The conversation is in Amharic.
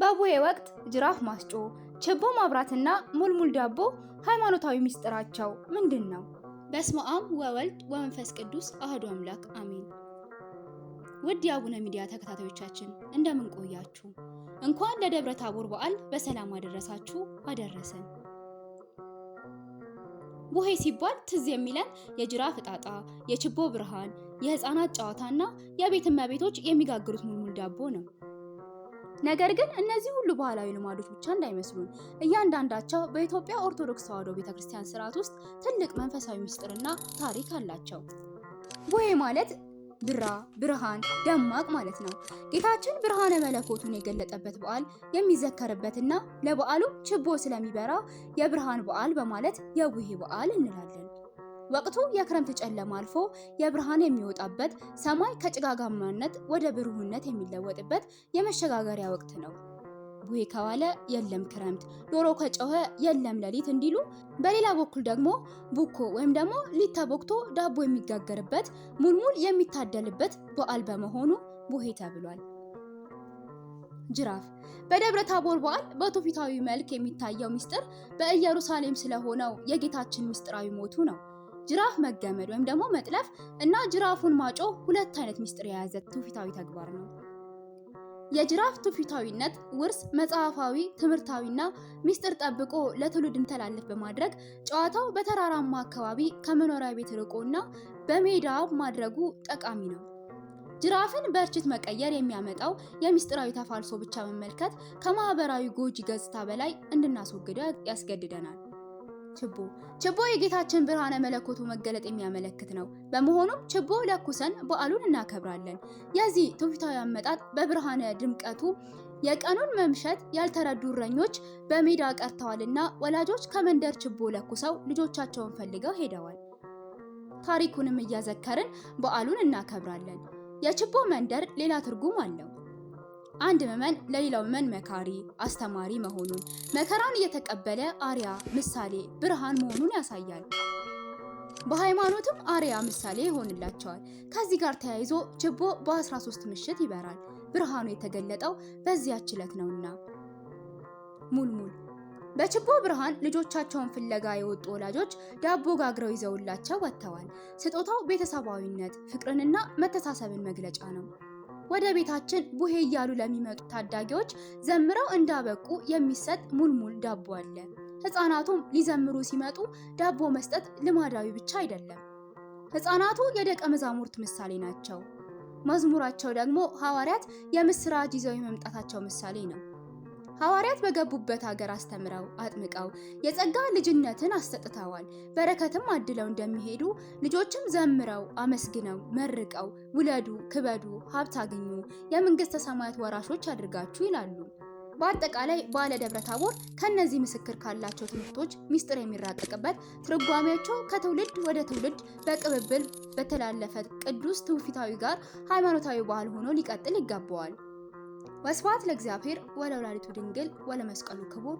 በቡሄ ወቅት ጅራፍ ማስጮ፣ ችቦ ማብራትና ሙልሙል ዳቦ ሃይማኖታዊ ሚስጥራቸው ምንድን ነው? በስመ አብ ወወልድ ወመንፈስ ቅዱስ አሐዱ አምላክ አሜን። ውድ የአቡነ ሚዲያ ተከታታዮቻችን እንደምን ቆያችሁ? እንኳን ለደብረ ታቦር በዓል በሰላም አደረሳችሁ አደረሰን። ቡሄ ሲባል ትዝ የሚለን የጅራፍ እጣጣ፣ የችቦ ብርሃን፣ የህፃናት ጨዋታና የቤት እመቤቶች የሚጋግሩት ሙልሙል ዳቦ ነው። ነገር ግን እነዚህ ሁሉ ባህላዊ ልማዶች ብቻ እንዳይመስሉን፣ እያንዳንዳቸው በኢትዮጵያ ኦርቶዶክስ ተዋሕዶ ቤተክርስቲያን ስርዓት ውስጥ ትልቅ መንፈሳዊ ምስጢርና ታሪክ አላቸው። ቡሄ ማለት ብርሃን፣ ደማቅ ማለት ነው። ጌታችን ብርሃነ መለኮቱን የገለጠበት በዓል የሚዘከርበትና ለበዓሉ ችቦ ስለሚበራ የብርሃን በዓል በማለት የቡሄ በዓል እንላለን። ወቅቱ የክረምት ጨለማ አልፎ የብርሃን የሚወጣበት፣ ሰማይ ከጭጋጋማነት ወደ ብሩህነት የሚለወጥበት የመሸጋገሪያ ወቅት ነው። ቡሄ ከዋለ የለም ክረምት፣ ዶሮ ከጮኸ የለም ሌሊት እንዲሉ፣ በሌላ በኩል ደግሞ ቡኮ ወይም ደግሞ ሊጥ ተቦክቶ ዳቦ የሚጋገርበት፣ ሙልሙል የሚታደልበት በዓል በመሆኑ ቡሄ ተብሏል። ጅራፍ በደብረ ታቦር በዓል በትውፊታዊ መልክ የሚታየው ምስጢር በኢየሩሳሌም ስለሆነው የጌታችን ምስጢራዊ ሞቱ ነው። ጅራፍ መገመድ ወይም ደግሞ መጥለፍ እና ጅራፉን ማጮህ ሁለት አይነት ምስጢር የያዘ ትውፊታዊ ተግባር ነው። የጅራፍ ትውፊታዊነት ውርስ መጽሐፋዊ፣ ትምህርታዊና ምስጢር ጠብቆ ለትውልድ እንዲተላለፍ በማድረግ ጨዋታው በተራራማ አካባቢ ከመኖሪያ ቤት ርቆና በሜዳ ማድረጉ ጠቃሚ ነው። ጅራፍን በእርችት መቀየር የሚያመጣው የምስጢራዊ ተፋልሶ ብቻ መመልከት ከማህበራዊ ጎጂ ገጽታ በላይ እንድናስወግደው ያስገድደናል። ችቦ የጌታችን ብርሃነ መለኮቱ መገለጥ የሚያመለክት ነው። በመሆኑም ችቦ ለኩሰን በዓሉን እናከብራለን። የዚህ ትውፊታዊ አመጣጥ በብርሃነ ድምቀቱ የቀኑን መምሸት ያልተረዱ እረኞች በሜዳ ቀርተዋልና ወላጆች ከመንደር ችቦ ለኩሰው ልጆቻቸውን ፈልገው ሄደዋል። ታሪኩንም እያዘከርን በዓሉን እናከብራለን። የችቦ መንደር ሌላ ትርጉም አለው። አንድ ምዕመን ለሌላው ምዕመን መካሪ፣ አስተማሪ መሆኑን፣ መከራን እየተቀበለ አርያ፣ ምሳሌ፣ ብርሃን መሆኑን ያሳያል። በሃይማኖትም አርያ ምሳሌ ይሆንላቸዋል። ከዚህ ጋር ተያይዞ ችቦ በ13 ምሽት ይበራል። ብርሃኑ የተገለጠው በዚያች ዕለት ነውና። ሙልሙል በችቦ ብርሃን ልጆቻቸውን ፍለጋ የወጡ ወላጆች ዳቦ ጋግረው ይዘውላቸው ወጥተዋል። ስጦታው ቤተሰባዊነት፣ ፍቅርንና መተሳሰብን መግለጫ ነው። ወደ ቤታችን ቡሄ እያሉ ለሚመጡ ታዳጊዎች ዘምረው እንዳበቁ የሚሰጥ ሙልሙል ዳቦ አለ። ህፃናቱም ሊዘምሩ ሲመጡ ዳቦ መስጠት ልማዳዊ ብቻ አይደለም። ህፃናቱ የደቀ መዛሙርት ምሳሌ ናቸው። መዝሙራቸው ደግሞ ሐዋርያት የምስራች ይዘው የመምጣታቸው ምሳሌ ነው። ሐዋርያት በገቡበት ሀገር አስተምረው አጥምቀው የጸጋ ልጅነትን አሰጥተዋል። በረከትም አድለው እንደሚሄዱ ልጆችም ዘምረው አመስግነው መርቀው ውለዱ፣ ክበዱ፣ ሀብት አግኙ፣ የመንግስተ ሰማያት ወራሾች ያድርጋችሁ ይላሉ። በአጠቃላይ በዓለ ደብረ ታቦር ከነዚህ ምስክር ካላቸው ትምህርቶች ምስጢር የሚራቀቅበት፣ ትርጓሜያቸው ከትውልድ ወደ ትውልድ በቅብብል በተላለፈ ቅዱስ ትውፊታዊ ጋር ሃይማኖታዊ በዓል ሆኖ ሊቀጥል ይገባዋል። ወስብሐት ለእግዚአብሔር ወለወላዲቱ ድንግል ወለመስቀሉ ክቡር።